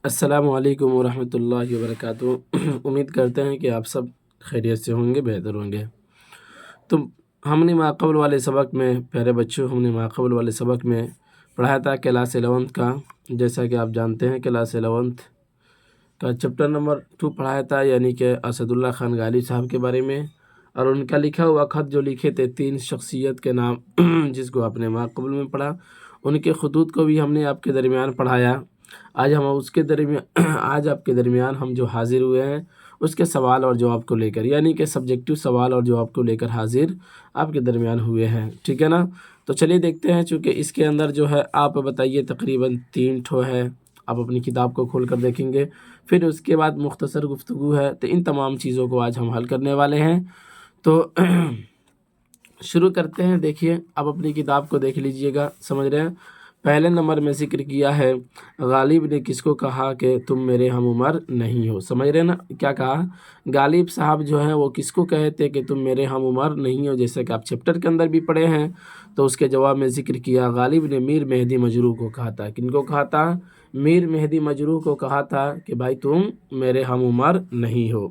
السلام علیکم ورحمۃ اللہ وبرکاتہ۔ امید کرتے ہیں کہ آپ سب خیریت سے ہوں گے، بہتر ہوں گے۔ تو ہم نے ماقبل والے سبق میں پیارے بچوں ماقبل والے سبق میں پڑھایا تھا کلاس 11 کا۔ جیسا کہ آپ جانتے ہیں کلاس 11 کا چیپٹر نمبر 2 پڑھایا تھا، یعنی کہ اسد اللہ خان غالب صاحب کے بارے میں، اور ان کا لکھا ہوا خط جو لکھے تھے 3 شخصیت کے نام جس کو آپ نے ماقبل میں پڑھا، ان کے خطوط کو بھی ہم نے آپ کے درمیان پڑھایا۔ آج آپ کے درمیان ہم جو حاضر ہوئے ہیں اس کے سوال اور جواب کو لے کر، یعنی کہ سبجیکٹو سوال اور جواب کو لے کر حاضر آپ کے درمیان ہوئے ہیں، ٹھیک ہے نا؟ تو چلیے دیکھتے ہیں، چونکہ اس کے اندر جو ہے آپ بتائیے تقریباً 3 ٹھو ہے، آپ اپنی کتاب کو کھول کر دیکھیں گے، پھر اس کے بعد مختصر گفتگو ہے، تو ان تمام چیزوں کو آج ہم حل کرنے والے ہیں۔ تو شروع کرتے ہیں۔ دیکھیے آپ اپنی کتاب کو دیکھ لیجئے گا، سمجھ رہے ہیں؟ پہلے نمبر میں ذکر کیا ہے غالب نے کس کو کہا کہ تم میرے ہم عمر نہیں ہو، سمجھ رہے نا؟ کیا کہا؟ غالب صاحب جو ہیں وہ کس کو کہتے کہ تم میرے ہم عمر نہیں ہو، جیسے کہ آپ چیپٹر کے اندر بھی پڑھے ہیں۔ تو اس کے جواب میں ذکر کیا غالب نے میر مہدی مجروح کو کہا تھا۔ کن کو کہا تھا؟ میر مہدی مجروح کو کہا تھا کہ بھائی تم میرے ہم عمر نہیں ہو۔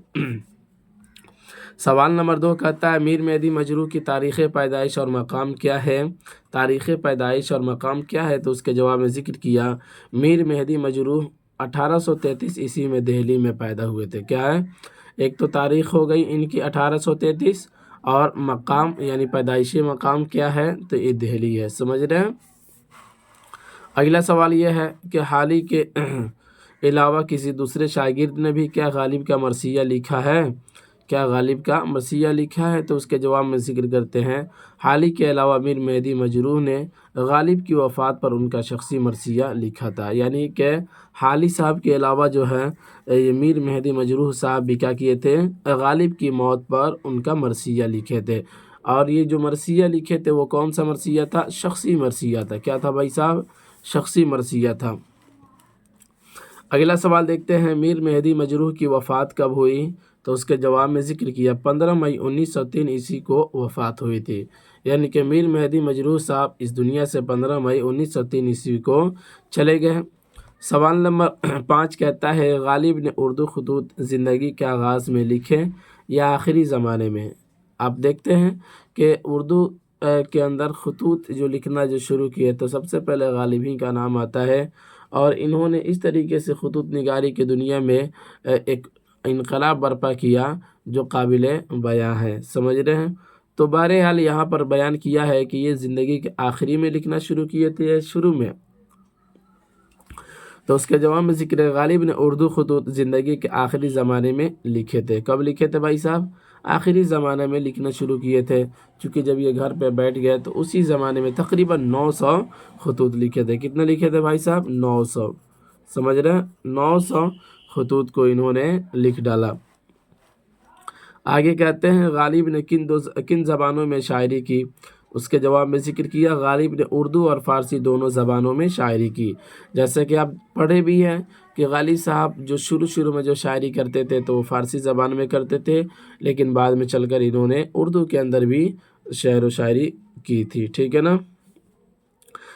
سوال نمبر 2 کہتا ہے میر مہدی مجروح کی تاریخ پیدائش اور مقام کیا ہے؟ تاریخ پیدائش اور مقام کیا ہے؟ تو اس کے جواب میں ذکر کیا میر مہدی مجروح 1833 عیسوی میں دہلی میں پیدا ہوئے تھے۔ کیا ہے؟ ایک تو تاریخ ہو گئی ان کی 1833، اور مقام یعنی پیدائشی مقام کیا ہے؟ تو یہ دہلی ہے، سمجھ رہے ہیں؟ اگلا سوال یہ ہے کہ حالی کے علاوہ کسی دوسرے شاگرد نے بھی کیا غالب کا مرثیہ لکھا ہے؟ کیا غالب کا مرثیہ لکھا ہے؟ تو اس کے جواب میں ذکر کرتے ہیں حالی کے علاوہ میر مہدی مجروح نے غالب کی وفات پر ان کا شخصی مرثیہ لکھا تھا، یعنی کہ حالی صاحب کے علاوہ جو ہے یہ میر مہدی مجروح صاحب بھی کیا کیے تھے؟ غالب کی موت پر ان کا مرثیہ لکھے تھے، اور یہ جو مرثیہ لکھے تھے وہ کون سا مرثیہ تھا؟ شخصی مرثیہ تھا۔ کیا تھا بھائی صاحب؟ شخصی مرثیہ تھا۔ اگلا سوال دیکھتے ہیں میر مہدی مجروح کی وفات کب ہوئی؟ تو اس کے جواب میں ذکر کیا 15 مئی 1903 عیسوی کو وفات ہوئی تھی، یعنی کہ میر مہدی مجروح صاحب اس دنیا سے 15 مئی 1903 عیسوی کو چلے گئے۔ سوال نمبر 5 کہتا ہے غالب نے اردو خطوط زندگی کے آغاز میں لکھے یا آخری زمانے میں؟ آپ دیکھتے ہیں کہ اردو کے اندر خطوط جو لکھنا جو شروع کیے تو سب سے پہلے غالب ہی کا نام آتا ہے، اور انہوں نے اس طریقے سے خطوط نگاری کی دنیا میں ایک انقلاب برپا کیا جو قابل بیان ہے، سمجھ رہے ہیں؟ تو بہرحال یہاں پر بیان کیا ہے کہ یہ زندگی کے آخری میں لکھنا شروع کیے تھے شروع میں۔ تو اس کے جواب میں ذکر ہے غالب نے اردو خطوط زندگی کے آخری زمانے میں لکھے تھے۔ کب لکھے تھے بھائی صاحب؟ آخری زمانے میں لکھنا شروع کیے تھے، چونکہ جب یہ گھر پہ بیٹھ گئے تو اسی زمانے میں تقریباً 900 خطوط لکھے تھے۔ کتنے لکھے تھے بھائی صاحب؟ 900، سمجھ رہے ہیں؟ 900 خطوط کو انہوں نے لکھ ڈالا۔ آگے کہتے ہیں غالب نے کن زبانوں میں شاعری کی؟ اس کے جواب میں ذکر کیا غالب نے اردو اور فارسی دونوں زبانوں میں شاعری کی۔ جیسے کہ آپ پڑھے بھی ہیں کہ غالب صاحب جو شروع میں جو شاعری کرتے تھے تو وہ فارسی زبان میں کرتے تھے، لیکن بعد میں چل کر انہوں نے اردو کے اندر بھی شعر و شاعری کی تھی، ٹھیک ہے نا؟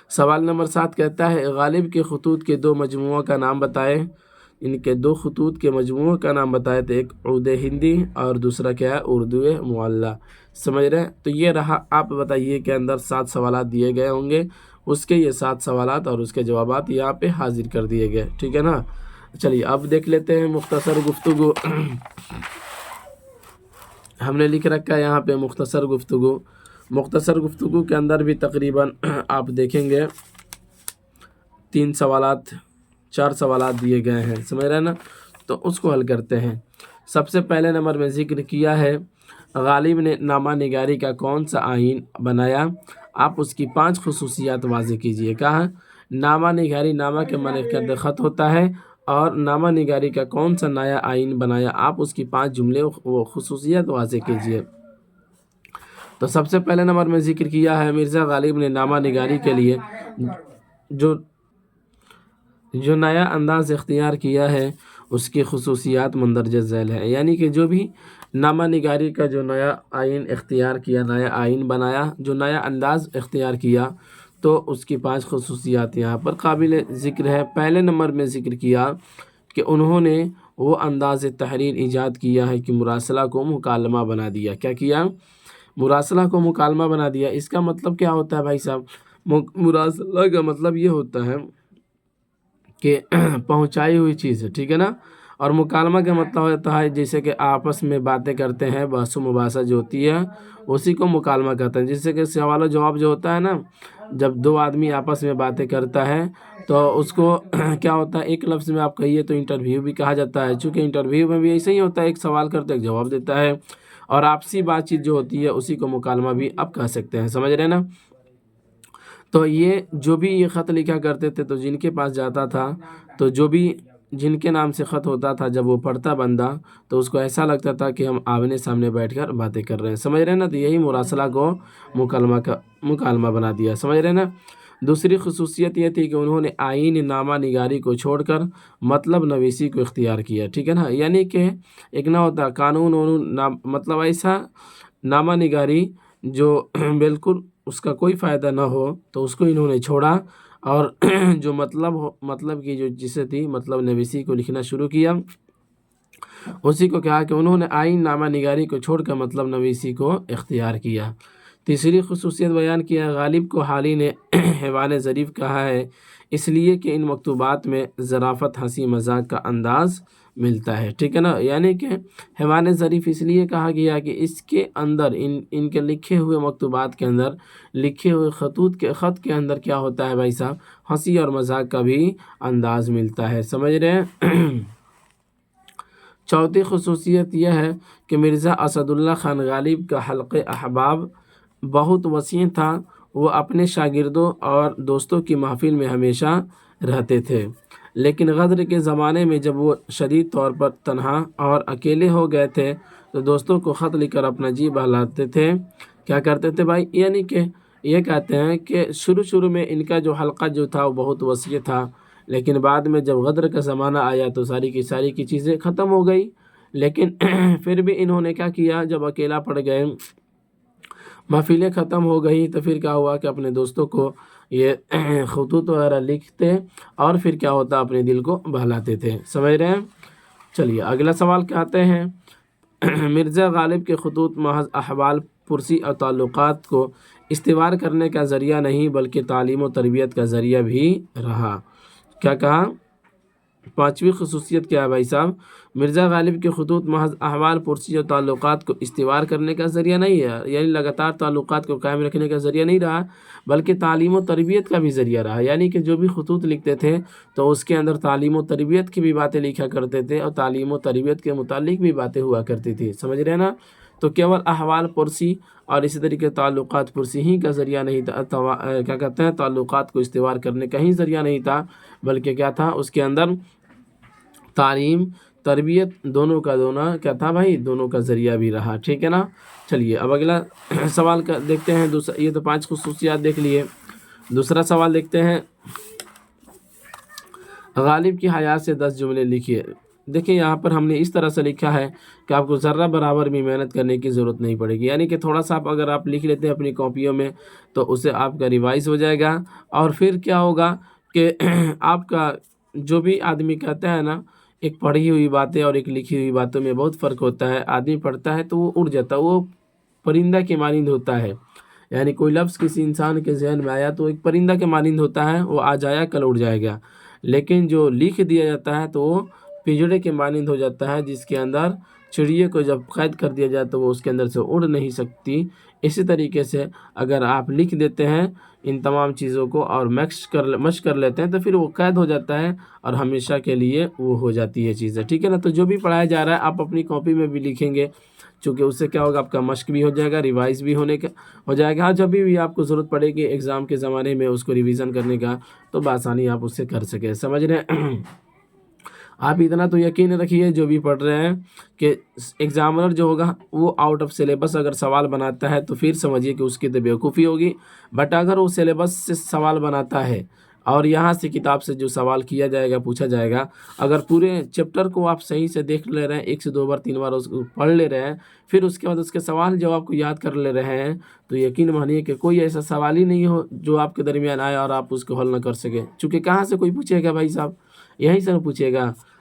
سوال نمبر 7 کہتا ہے غالب کے خطوط کے 2 مجموعوں کا نام بتائے۔ ان کے 2 خطوط کے مجموعوں کا نام بتائے تو ایک عود ہندی اور دوسرا کیا ہے؟ اردو معلی، سمجھ رہے ہیں؟ تو یہ رہا، آپ بتائیے کہ اندر 7 سوالات دیے گئے ہوں گے، اس کے یہ 7 سوالات اور اس کے جوابات یہاں پہ حاضر کر دیے گئے، ٹھیک ہے نا؟ چلیے اب دیکھ لیتے ہیں مختصر گفتگو۔ ہم نے لکھ رکھا ہے یہاں پہ مختصر گفتگو۔ مختصر گفتگو کے اندر بھی تقریباً آپ دیکھیں گے 4 سوالات دیے گئے ہیں، سمجھ رہے ہیں نا؟ تو اس کو حل کرتے ہیں۔ سب سے پہلے نمبر میں ذکر کیا ہے غالب نے نامہ نگاری کا کون سا آئین بنایا؟ آپ اس کی 5 خصوصیات واضح کیجئے۔ کہا نامہ نگاری، نامہ کے معنی کا خط ہوتا ہے، اور نامہ نگاری کا کون سا نیا آئین بنایا؟ آپ اس کی 5 جملے و خصوصیات واضح کیجئے۔ تو سب سے پہلے نمبر میں ذکر کیا ہے مرزا غالب نے نامہ نگاری کے لیے جو نیا انداز اختیار کیا ہے اس کی خصوصیات مندرجہ ذیل ہے، یعنی کہ جو بھی نامہ نگاری کا جو نیا آئین اختیار کیا، نیا آئین بنایا، جو نیا انداز اختیار کیا، تو اس کی 5 خصوصیات یہاں پر قابل ذکر ہے۔ پہلے نمبر میں ذکر کیا کہ انہوں نے وہ انداز تحریر ایجاد کیا ہے کہ مراسلہ کو مکالمہ بنا دیا۔ کیا کیا؟ مراسلہ کو مکالمہ بنا دیا۔ اس کا مطلب کیا ہوتا ہے بھائی صاحب؟ مراسلہ کا مطلب یہ ہوتا ہے کہ پہنچائی ہوئی چیز ہے، ٹھیک ہے نا؟ اور مکالمہ کا مطلب ہوتا ہے جیسے کہ آپس میں باتیں کرتے ہیں، بحث و مباحثہ جو ہوتی ہے اسی کو مکالمہ کہتے ہیں۔ جیسے کہ سوال و جواب جو ہوتا ہے نا، جب دو آدمی آپس میں باتیں کرتا ہے تو اس کو کیا ہوتا ہے، ایک لفظ میں آپ کہیے تو انٹرویو بھی کہا جاتا ہے، چونکہ انٹرویو میں بھی ایسے ہی ہوتا ہے، ایک سوال کرتے ایک جواب دیتا ہے، اور آپسی بات چیت جو ہوتی ہے اسی کو مکالمہ بھی آپ کہہ سکتے ہیں، سمجھ رہے ہیں نا؟ تو یہ جو بھی یہ خط لکھا کرتے تھے تو جن کے پاس جاتا تھا تو جو بھی جن کے نام سے خط ہوتا تھا، جب وہ پڑھتا بندہ تو اس کو ایسا لگتا تھا کہ ہم آمنے سامنے بیٹھ کر باتیں کر رہے ہیں، سمجھ رہے ہیں نا؟ تو یہی مراسلہ کو مکالمہ بنا دیا، سمجھ رہے ہیں نا؟ دوسری خصوصیت یہ تھی کہ انہوں نے آئین نامہ نگاری کو چھوڑ کر مطلب نویسی کو اختیار کیا، ٹھیک ہے نا؟ یعنی کہ ایک نہ ہوتا قانون مطلب ایسا نامہ نگاری جو بالکل اس کا کوئی فائدہ نہ ہو تو اس کو انہوں نے چھوڑا، اور جو مطلب کی جو جسے تھی مطلب نویسی کو لکھنا شروع کیا، اسی کو کہا کہ انہوں نے آئین نامہ نگاری کو چھوڑ کر مطلب نویسی کو اختیار کیا۔ تیسری خصوصیت بیان کیا، غالب کو حالی نے حیوان ظریف کہا ہے اس لیے کہ ان مکتوبات میں ظرافت، ہنسی مذاق کا انداز ملتا ہے، ٹھیک ہے نا؟ یعنی کہ حیوان ظریف اس لیے کہا گیا کہ اس کے اندر ان کے لکھے ہوئے مکتوبات کے اندر، لکھے ہوئے خط کے اندر کیا ہوتا ہے بھائی صاحب؟ ہنسی اور مذاق کا بھی انداز ملتا ہے، سمجھ رہے ہیں؟ چوتھی خصوصیت یہ ہے کہ مرزا اسد اللہ خان غالب کا حلقہ احباب بہت وسیع تھا، وہ اپنے شاگردوں اور دوستوں کی محفل میں ہمیشہ رہتے تھے، لیکن غدر کے زمانے میں جب وہ شدید طور پر تنہا اور اکیلے ہو گئے تھے تو دوستوں کو خط لکھ کر اپنا جی بہلاتے تھے۔ کیا کرتے تھے بھائی؟ یعنی کہ یہ کہتے ہیں کہ شروع میں ان کا جو حلقہ جو تھا وہ بہت وسیع تھا، لیکن بعد میں جب غدر کا زمانہ آیا تو ساری کی چیزیں ختم ہو گئی، لیکن پھر بھی انہوں نے کیا کیا، جب اکیلا پڑ گئے، محفلیں ختم ہو گئی، تو پھر کیا ہوا کہ اپنے دوستوں کو یہ خطوط وغیرہ لکھتے اور پھر کیا ہوتا، اپنے دل کو بہلاتے تھے، سمجھ رہے ہیں؟ چلیے اگلا سوال کہتے ہیں، مرزا غالب کے خطوط محض احوال پرسی اور تعلقات کو استوار کرنے کا ذریعہ نہیں بلکہ تعلیم و تربیت کا ذریعہ بھی رہا۔ کیا کہا؟ پانچویں خصوصیت کیا ہے بھائی صاحب؟ مرزا غالب کے خطوط محض احوال پرسی اور تعلقات کو استوار کرنے کا ذریعہ نہیں ہے، یعنی لگاتار تعلقات کو قائم رکھنے کا ذریعہ نہیں رہا بلکہ تعلیم و تربیت کا بھی ذریعہ رہا، یعنی کہ جو بھی خطوط لکھتے تھے تو اس کے اندر تعلیم و تربیت کی بھی باتیں لکھا کرتے تھے، اور تعلیم و تربیت کے متعلق بھی باتیں ہوا کرتی تھی، سمجھ رہے ہیں نا؟ تو کیول احوال پرسی اور اسی طریقے تعلقات پرسی ہی کا ذریعہ نہیں تھا، کیا کہتے ہیں، تعلقات کو استوار کرنے کا ہی ذریعہ نہیں تھا، بلکہ کیا تھا اس کے اندر تعلیم تربیت دونوں کیا تھا بھائی؟ دونوں کا ذریعہ بھی رہا، ٹھیک ہے نا؟ چلیے اب اگلا سوال دیکھتے ہیں، یہ تو 5 خصوصیات دیکھ لیے، دوسرا سوال دیکھتے ہیں، غالب کی حیات سے 10 جملے لکھیے۔ دیکھیں یہاں پر ہم نے اس طرح سے لکھا ہے کہ آپ کو ذرہ برابر بھی محنت کرنے کی ضرورت نہیں پڑے گی، یعنی کہ تھوڑا سا اگر آپ لکھ لیتے ہیں اپنی کاپیوں میں تو اسے آپ کا ریوائز ہو جائے گا، اور پھر کیا ہوگا کہ آپ کا جو بھی آدمی کہتا ہے نا، ایک پڑھی ہوئی باتیں اور ایک لکھی ہوئی باتوں میں بہت فرق ہوتا ہے، آدمی پڑھتا ہے تو وہ اڑ جاتا ہے، وہ پرندہ کے مانند ہوتا ہے، یعنی کوئی لفظ کسی انسان کے ذہن میں آیا تو ایک پرندہ کے مانند ہوتا ہے، وہ آج آیا کل اڑ جائے گا، لیکن جو لکھ دیا جاتا ہے تو وہ پنجڑے کے مانند ہو جاتا ہے، جس کے اندر چڑیے کو جب قید کر دیا جائے تو وہ اس کے اندر سے اڑ نہیں سکتی۔ اسی طریقے سے اگر آپ لکھ دیتے ہیں ان تمام چیزوں کو اور مشق کر لیتے ہیں تو پھر وہ قید ہو جاتا ہے اور ہمیشہ کے لیے وہ ہو جاتی ہے چیزیں، ٹھیک ہے نا؟ تو جو بھی پڑھایا جا رہا ہے آپ اپنی کاپی میں بھی لکھیں گے، چونکہ اس سے کیا ہوگا، آپ کا مشق بھی ہو جائے گا، ریوائز بھی ہو جائے گا، جب بھی آپ کو ضرورت پڑے گی ایگزام کے زمانے میں اس کو ریویژن کرنے کا تو بآسانی آپ اس سے کر سکیں، سمجھ رہے ہیں؟ آپ اتنا تو یقین رکھیے جو بھی پڑھ رہے ہیں کہ ایگزامنر جو ہوگا وہ آؤٹ آف سلیبس اگر سوال بناتا ہے تو پھر سمجھیے کہ اس کی تو بیوقوفی ہوگی، بٹ اگر وہ سلیبس سے سوال بناتا ہے اور یہاں سے کتاب سے جو سوال کیا جائے گا، پوچھا جائے گا، اگر پورے چیپٹر کو آپ صحیح سے دیکھ لے رہے ہیں، 1 سے 2 بار 3 بار اس کو پڑھ لے رہے ہیں، پھر اس کے بعد اس کے سوال جواب کو یاد کر لے رہے ہیں، تو یقین مانیے کہ کوئی ایسا سوال ہی نہیں ہو جو آپ کے درمیان آئے اور آپ اس کو حل نہ کر سکیں، چونکہ کہاں سے کوئی پوچھے گا بھائی صاحب؟ یہیں سے پوچھے گا،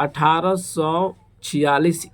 1846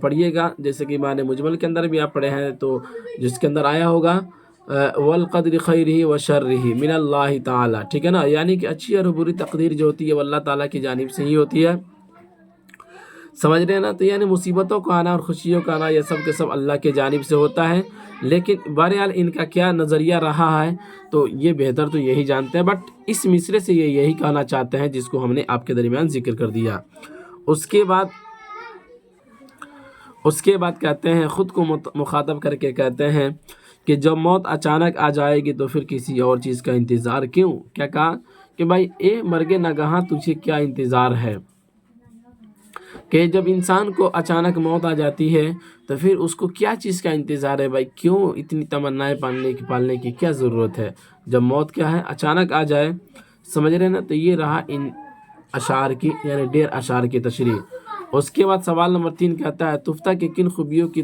پڑھیے گا، جیسے کہ ایمان مجمل کے اندر بھی آپ پڑھے ہیں، تو جس کے اندر آیا ہوگا والقدر خیرہ و شرہ من اللہ تعالی، ٹھیک ہے نا، یعنی کہ اچھی اور بری تقدیر جو ہوتی ہے وہ اللہ تعالیٰ کی جانب سے ہی ہوتی ہے، سمجھ رہے ہیں نا، تو یعنی مصیبتوں کا آنا اور خوشیوں کا آنا یہ سب کے سب اللہ کے جانب سے ہوتا ہے، لیکن بہرحال ان کا کیا نظریہ رہا ہے تو یہ بہتر تو یہی جانتے ہیں، بٹ اس مصرے سے یہ یہی کہنا چاہتے ہیں جس کو ہم نے آپ کے درمیان ذکر کر دیا۔ اس کے بعد کہتے ہیں، خود کو مخاطب کر کے کہتے ہیں کہ جب موت اچانک آ جائے گی تو پھر کسی اور چیز کا انتظار کیوں؟ کیا کہا کہ بھائی اے مرگ ناگہاں تجھے کیا انتظار ہے، کہ جب انسان کو اچانک موت آ جاتی ہے تو پھر اس کو کیا چیز کا انتظار ہے، بھائی کیوں اتنی تمنائیں پالنے کی کیا ضرورت ہے، جب موت کیا ہے اچانک آ جائے، سمجھ رہے ہیں نا۔ تو یہ رہا ان اشعار کی، یعنی 1.5 اشعار کی تشریح۔ اس کے بعد سوال نمبر 3 کہتا ہے تفتہ کی کن خوبیوں کی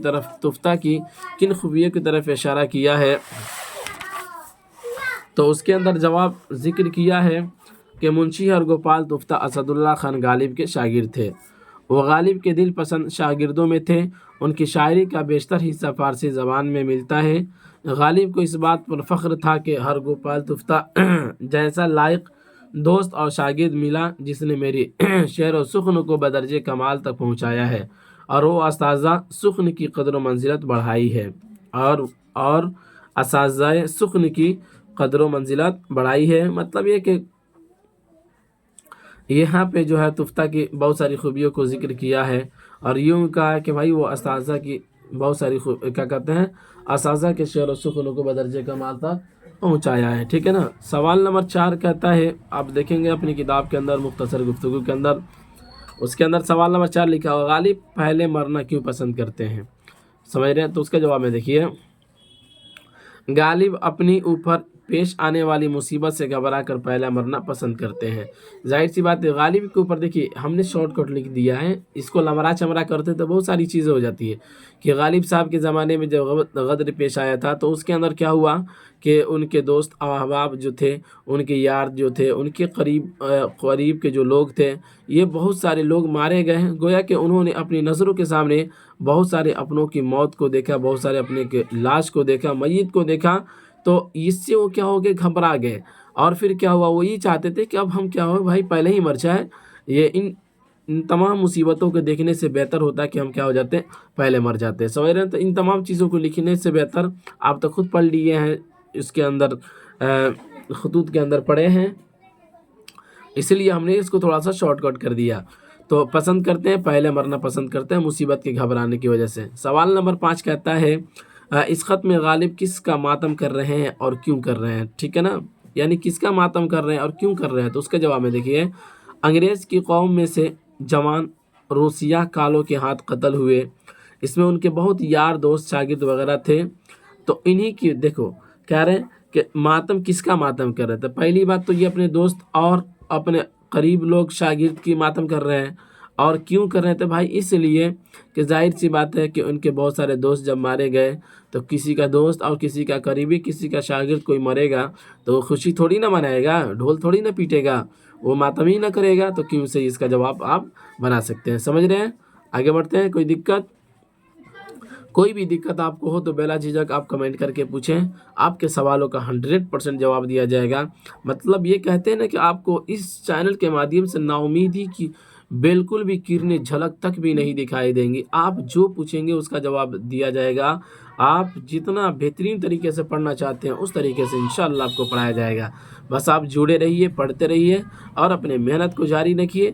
طرف اشارہ کیا ہے، تو اس کے اندر جواب ذکر کیا ہے کہ منشی ہرگوپال تفتہ اسد اللہ خان غالب کے شاگرد تھے، وہ غالب کے دل پسند شاگردوں میں تھے، ان کی شاعری کا بیشتر حصہ فارسی زبان میں ملتا ہے۔ غالب کو اس بات پر فخر تھا کہ ہرگوپال تفتہ جیسا لائق دوست اور شاگرد ملا جس نے میری شعر و سخن کو بدرجہ کمال تک پہنچایا ہے، اور وہ اساتذہ سخن کی قدر و منزلت بڑھائی ہے، اور اساتذہ سخن کی قدر و منزلت بڑھائی ہے، مطلب یہ کہ یہاں پہ جو ہے تفتہ کی بہت ساری خوبیوں کو ذکر کیا ہے، اور یوں کہا کہ بھائی وہ اساتذہ کی بہت ساری کیا کہتے ہیں، اساتذہ کے شعر و سخن کو بدرجہ کمال تک پہنچایا ہے، ٹھیک ہے نا۔ سوال نمبر 4 کہتا ہے، آپ دیکھیں گے اپنی کتاب کے اندر مختصر گفتگو کے اندر، اس کے اندر سوال نمبر 4 لکھا ہوا غالب پہلے مرنا کیوں پسند کرتے ہیں، سمجھ رہے ہیں، تو اس کا جواب میں دیکھیے، غالب اپنی اوپر پیش آنے والی مصیبت سے گھبرا کر پہلا مرنا پسند کرتے ہیں۔ ظاہر سی بات ہے غالب کے اوپر دیکھیے ہم نے شارٹ کٹ لکھ دیا ہے، اس کو لمرا چمرا کرتے تو بہت ساری چیزیں ہو جاتی ہے، کہ غالب صاحب کے زمانے میں جب غدر پیش آیا تھا تو اس کے اندر کیا ہوا کہ ان کے دوست احباب جو تھے، ان کے یار جو تھے، ان کے قریب کے جو لوگ تھے، یہ بہت سارے لوگ مارے گئے ہیں، گویا کہ انہوں نے اپنی نظروں کے سامنے بہت سارے اپنوں کی موت کو دیکھا، بہت سارے اپنے کے لاش کو دیکھا، میت کو دیکھا، تو اس سے وہ کیا ہو گئے، گھبرا گئے، اور پھر کیا ہوا، وہ یہ چاہتے تھے کہ اب ہم کیا ہو بھائی پہلے ہی مر جائے، یہ ان تمام مصیبتوں کو دیکھنے سے بہتر ہوتا ہے کہ ہم کیا ہو جاتے ہیں، پہلے مر جاتے ہیں، سمجھ رہے ہیں۔ تو ان تمام چیزوں کو لکھنے سے بہتر آپ تو خود پڑھ لیے ہیں، اس کے اندر خطوط کے اندر پڑھے ہیں، اس لیے ہم نے اس کو تھوڑا سا شارٹ کٹ کر دیا۔ تو پسند کرتے ہیں، پہلے مرنا پسند کرتے ہیں مصیبت کے گھبرانے کی وجہ سے۔ سوال نمبر 5 کہتا ہے اس خط میں غالب کس کا ماتم کر رہے ہیں اور کیوں کر رہے ہیں، ٹھیک ہے نا، یعنی کس کا ماتم کر رہے ہیں اور کیوں کر رہے ہیں، تو اس کا جواب میں دیکھیے، انگریز کی قوم میں سے جوان روسیہ کالوں کے ہاتھ قتل ہوئے، اس میں ان کے بہت یار دوست شاگرد وغیرہ تھے، تو انہی کی دیکھو کہہ رہے ہیں کہ ماتم کس کا ماتم کر رہے تھے، پہلی بات تو یہ اپنے دوست اور اپنے قریب لوگ شاگرد کی ماتم کر رہے ہیں، اور کیوں کر رہے تھے بھائی، اس لیے کہ ظاہر سی بات ہے کہ ان کے بہت سارے دوست جب مارے گئے تو کسی کا دوست اور کسی کا قریبی کسی کا شاگرد کوئی مرے گا تو وہ خوشی تھوڑی نہ منائے گا، ڈھول تھوڑی نہ پیٹے گا، وہ ماتم ہی نہ کرے گا، تو کیوں سے اس کا جواب آپ بنا سکتے ہیں، سمجھ رہے ہیں۔ آگے بڑھتے ہیں، کوئی بھی دقت آپ کو ہو تو بلا جھجک آپ کمنٹ کر کے پوچھیں، آپ کے سوالوں کا 100% جواب دیا جائے گا۔ مطلب یہ کہتے ہیں نا کہ آپ کو اس چینل کے مادھیم سے نا امیدی کی بالکل بھی کرنے جھلک تک بھی نہیں دکھائی دیں گی، آپ جو پوچھیں گے اس کا جواب دیا جائے گا، آپ جتنا بہترین طریقے سے پڑھنا چاہتے ہیں اس طریقے سے انشاءاللہ آپ کو پڑھایا جائے گا، بس آپ جڑے رہیے، پڑھتے رہیے، اور اپنے محنت کو جاری رکھیے،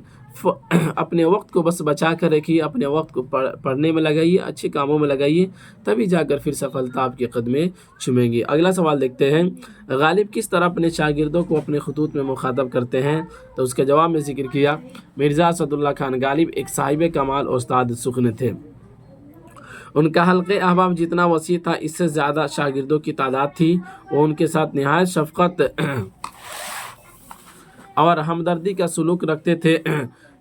اپنے وقت کو بس بچا کر رکھیے، اپنے وقت کو پڑھنے میں لگائیے، اچھے کاموں میں لگائیے، تبھی جا کر پھر سفلتا آپ کے قدمیں چومیں گی۔ اگلا سوال دیکھتے ہیں، غالب کس طرح اپنے شاگردوں کو اپنے خطوط میں مخاطب کرتے ہیں، تو اس کے جواب میں ذکر کیا، مرزا اسد اللہ خان غالب ایک صاحب کمال استاد سخن تھے، ان کا حلقہ احباب جتنا وسیع تھا اس سے زیادہ شاگردوں کی تعداد تھی، وہ ان کے ساتھ نہایت شفقت اور ہمدردی کا سلوک رکھتے تھے،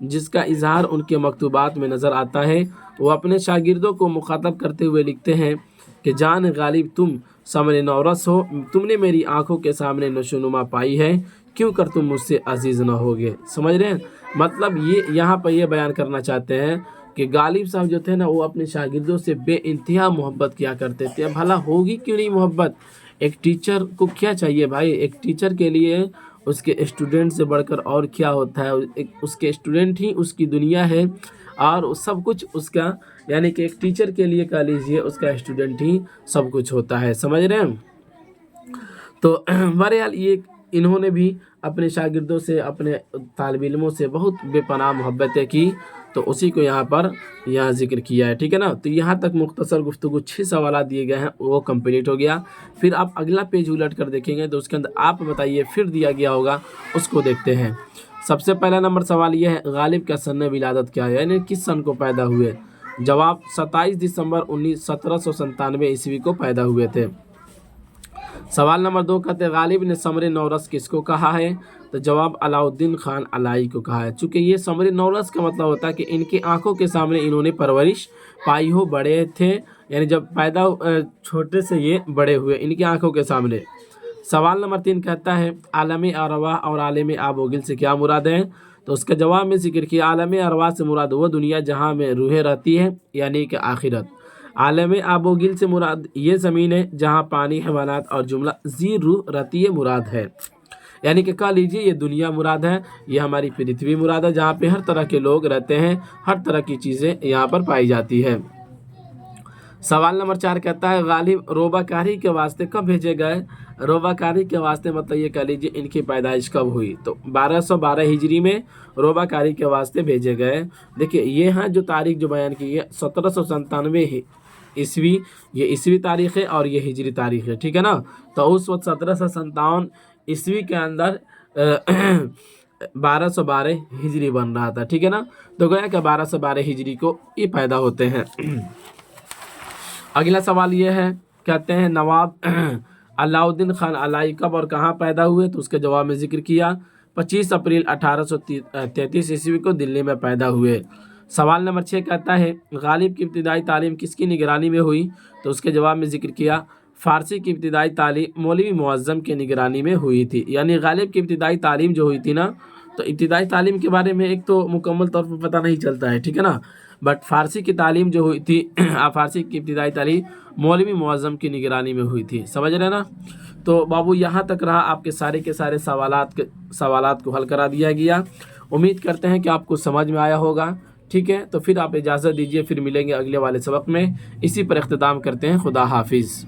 جس کا اظہار ان کے مکتوبات میں نظر آتا ہے۔ وہ اپنے شاگردوں کو مخاطب کرتے ہوئے لکھتے ہیں کہ جان غالب تم ثمر نورس ہو، تم نے میری آنکھوں کے سامنے نشوونما پائی ہے، کیوں کر تم مجھ سے عزیز نہ ہوگے، سمجھ رہے ہیں، مطلب یہ یہاں پہ یہ بیان کرنا چاہتے ہیں کہ غالب صاحب جو تھے نا وہ اپنے شاگردوں سے بے انتہا محبت کیا کرتے تھے. بھلا ہوگی کیوں نہیں محبت؟ ایک ٹیچر کو کیا چاہیے بھائی؟ ایک ٹیچر کے لیے اس کے اسٹوڈنٹ سے بڑھ کر اور کیا ہوتا ہے؟ اس کے اسٹوڈنٹ ہی اس کی دنیا ہے اور سب کچھ اس کا، یعنی کہ ایک ٹیچر کے لیے کہہ لیجیے اس کا اسٹوڈنٹ ہی سب کچھ ہوتا ہے. سمجھ رہے ہیں؟ تو بہرحال یہ انہوں نے بھی اپنے شاگردوں سے، اپنے طالب علموں سے بہت بے پناہ محبتیں کی، تو اسی کو یہاں ذکر کیا ہے. ٹھیک ہے نا؟ تو یہاں تک مختصر گفتگو 6 سوالات دیے گئے ہیں وہ کمپلیٹ ہو گیا. پھر آپ اگلا پیج الٹ کر دیکھیں گے تو اس کے اندر آپ بتائیے پھر دیا گیا ہوگا، اس کو دیکھتے ہیں. سب سے پہلا نمبر سوال یہ ہے، غالب کا سن ولادت کیا ہے، یعنی کس سن کو پیدا ہوئے؟ جواب 27 دسمبر 1797 عیسوی کو پیدا ہوئے تھے. سوال نمبر 2 کہتے ہیں غالب نے ثمر نورس کس کو کہا ہے؟ تو جواب علاؤالدین خان علائی کو کہا ہے. چونکہ یہ ثمر نورس کا مطلب ہوتا ہے کہ ان کی آنکھوں کے سامنے انہوں نے پرورش پائی ہو، بڑے تھے، یعنی جب پیدا چھوٹے سے یہ بڑے ہوئے ان کی آنکھوں کے سامنے. سوال نمبر 3 کہتا ہے عالم ارواح اور عالم آب و گل سے کیا مراد ہے؟ تو اس کے جواب میں ذکر کیا عالم ارواح سے مراد وہ دنیا جہاں میں روحیں رہتی ہے، یعنی کہ آخرت. عالم آب و گل سے مراد یہ زمین ہے جہاں پانی، حیوانات اور جملہ زیر روح رہتی ہے مراد ہے. یعنی کہ کہہ لیجیے یہ دنیا مراد ہے، یہ ہماری پرتھوی مراد ہے جہاں پہ ہر طرح کے لوگ رہتے ہیں، ہر طرح کی چیزیں یہاں پر پائی جاتی ہے. سوال نمبر 4 کہتا ہے غالب روبہ کاری کے واسطے کب بھیجے گئے؟ روبہ کاری کے واسطے مطلب یہ کہہ لیجیے ان کی پیدائش کب ہوئی؟ تو 1212 ہجری میں روبہ کاری کے واسطے بھیجے گئے. دیکھیے یہ جو تاریخ جو بیان کی ہے 1797 عیسوی، یہ عیسوی تاریخ ہے اور یہ ہجری تاریخ ہے. ٹھیک ہے نا؟ تو اس وقت 1757 عیسوی کے اندر 1212 ہجری بن رہا تھا. ٹھیک ہے نا؟ تو گویا کہ 1212 ہجری کو یہ پیدا ہوتے ہیں. اگلا سوال یہ ہے، کہتے ہیں نواب علاؤالدین خان علائی کب اور کہاں پیدا ہوئے؟ تو اس کے جواب میں ذکر کیا 25 اپریل 1833 عیسوی کو دلی میں پیدا ہوئے. سوال نمبر 6 کہتا ہے غالب کی ابتدائی تعلیم کس کی نگرانی میں ہوئی؟ تو اس کے جواب میں ذکر کیا فارسی کی ابتدائی تعلیم مولوی معظم کے نگرانی میں ہوئی تھی. یعنی غالب کی ابتدائی تعلیم جو ہوئی تھی نا، تو ابتدائی تعلیم کے بارے میں ایک تو مکمل طور پر پتہ نہیں چلتا ہے. ٹھیک ہے نا؟ بٹ فارسی کی تعلیم جو ہوئی تھی فارسی کی ابتدائی تعلیم مولوی معظم کی نگرانی میں ہوئی تھی. سمجھ رہے نا؟ تو بابو یہاں تک رہا آپ کے سارے کے سارے سوالات کو حل کرا دیا گیا. امید کرتے ہیں کہ آپ کو سمجھ میں آیا ہوگا. ٹھیک ہے، تو پھر آپ اجازت دیجیے، پھر ملیں گے اگلے والے سبق میں. اسی پر اختتام کرتے ہیں. خدا حافظ.